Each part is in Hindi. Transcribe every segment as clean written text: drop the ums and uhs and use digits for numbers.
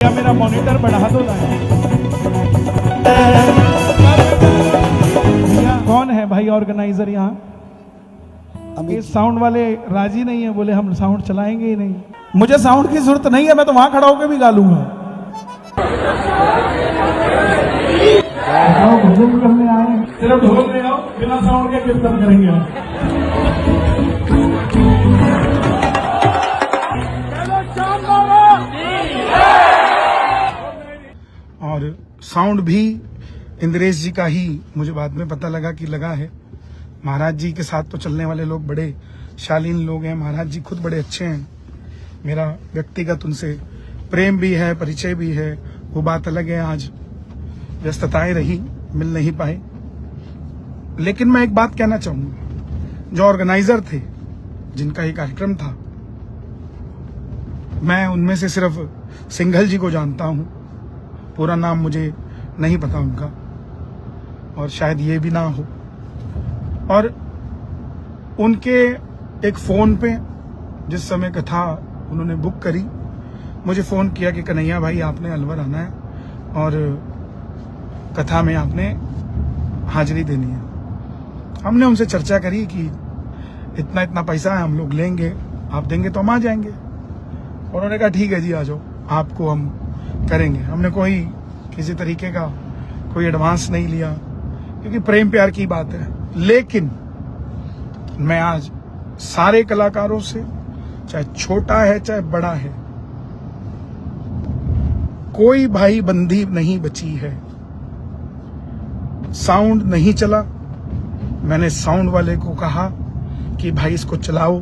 या मेरा मॉनिटर बढ़ा दो ना। कौन है भाई ऑर्गेनाइजर यहाँ? ये साउंड वाले राजी नहीं है, बोले हम साउंड चलाएंगे ही नहीं। मुझे साउंड की जरूरत नहीं है, मैं तो वहां खड़ा होकर भी गा लूंगा। भजन करने आए, सिर्फ ढोल ले आओ, बिना साउंड के कीर्तन करेंगे। और साउंड भी इंद्रेश जी का ही मुझे बाद में पता लगा कि लगा है। महाराज जी के साथ तो चलने वाले लोग बड़े शालीन लोग हैं, महाराज जी खुद बड़े अच्छे हैं। मेरा व्यक्तिगत उनसे प्रेम भी है, परिचय भी है, वो बात अलग है। आज व्यस्तताएं रही, मिल नहीं पाए। लेकिन मैं एक बात कहना चाहूंगा, जो ऑर्गेनाइजर थे जिनका ये कार्यक्रम था, मैं उनमें से सिर्फ सिंघल जी को जानता हूं, पूरा नाम मुझे नहीं पता उनका, और शायद ये भी ना हो। और उनके एक फोन पे जिस समय कथा उन्होंने बुक करी, मुझे फोन किया कि कन्हैया भाई आपने अलवर आना है और कथा में आपने हाजिरी देनी है। हमने उनसे चर्चा करी कि इतना इतना पैसा है, हम लोग लेंगे, आप देंगे तो हम आ जाएंगे। उन्होंने कहा ठीक है जी, आ जाओ, आपको हम करेंगे। हमने कोई किसी तरीके का कोई एडवांस नहीं लिया, क्योंकि प्रेम प्यार की बात है। लेकिन मैं आज सारे कलाकारों से, चाहे छोटा है चाहे बड़ा है, कोई भाई बंदी नहीं बची है। साउंड नहीं चला, मैंने साउंड वाले को कहा कि भाई इसको चलाओ,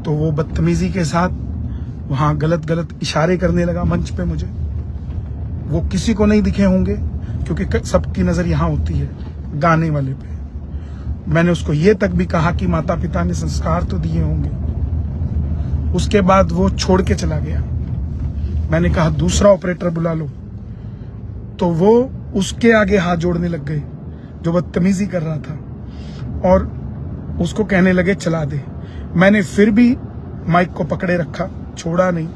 तो वो बदतमीजी के साथ वहां गलत गलत इशारे करने लगा मंच पे मुझे। वो किसी को नहीं दिखे होंगे, क्योंकि सबकी नजर यहां होती है गाने वाले पे। मैंने उसको ये तक भी कहा कि माता पिता ने संस्कार तो दिए होंगे। उसके बाद वो छोड़ के चला गया। मैंने कहा दूसरा ऑपरेटर बुला लो, तो वो उसके आगे हाथ जोड़ने लग गए जो बदतमीजी कर रहा था, और उसको कहने लगे चला दे। मैंने फिर भी माइक को पकड़े रखा, छोड़ा नहीं।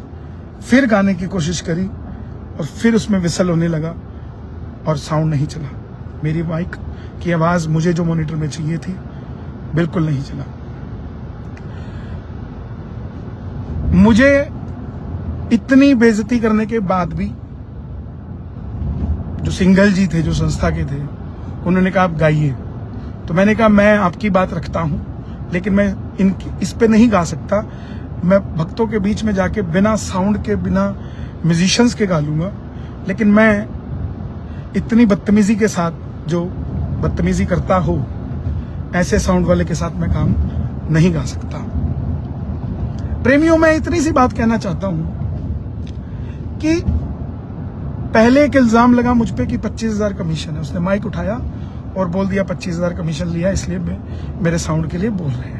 फिर गाने की कोशिश करी और फिर उसमें विसल होने लगा और साउंड नहीं चला। मेरी माइक की आवाज मुझे जो मॉनिटर में चाहिए थी बिल्कुल नहीं चला। मुझे इतनी बेइज्जती करने के बाद भी जो सिंघल जी थे, जो संस्था के थे, उन्होंने कहा आप गाइए। तो मैंने कहा मैं आपकी बात रखता हूं, लेकिन मैं इस पे नहीं गा सकता। मैं भक्तों के बीच में जाके बिना साउंड के, बिना म्यूजिशियंस के गा लूंगा, लेकिन मैं इतनी बदतमीजी के साथ, जो बदतमीजी करता हो, ऐसे साउंड वाले के साथ मैं काम नहीं गा सकता। प्रेमियों, मैं इतनी सी बात कहना चाहता हूं कि पहले एक इल्जाम लगा मुझ पे कि 25,000 कमीशन है। उसने माइक उठाया और बोल दिया 25,000 कमीशन लिया, इसलिए मेरे साउंड के लिए बोल रहे हैं।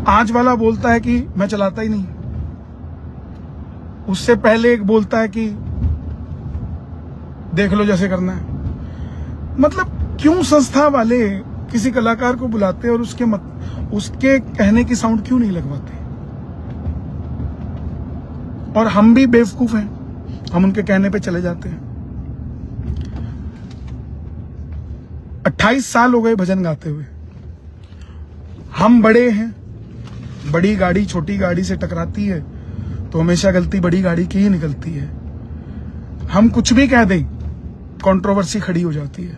आज वाला बोलता है कि मैं चलाता ही नहीं। उससे पहले एक बोलता है कि देख लो जैसे करना है। मतलब क्यों संस्था वाले किसी कलाकार को बुलाते और उसके कहने की साउंड क्यों नहीं लगवाते? और हम भी बेवकूफ हैं, हम उनके कहने पे चले जाते हैं। 28 साल हो गए भजन गाते हुए। हम बड़े हैं, बड़ी गाड़ी छोटी गाड़ी से टकराती है तो हमेशा गलती बड़ी गाड़ी की ही निकलती है। हम कुछ भी कह दें, कंट्रोवर्सी खड़ी हो जाती है।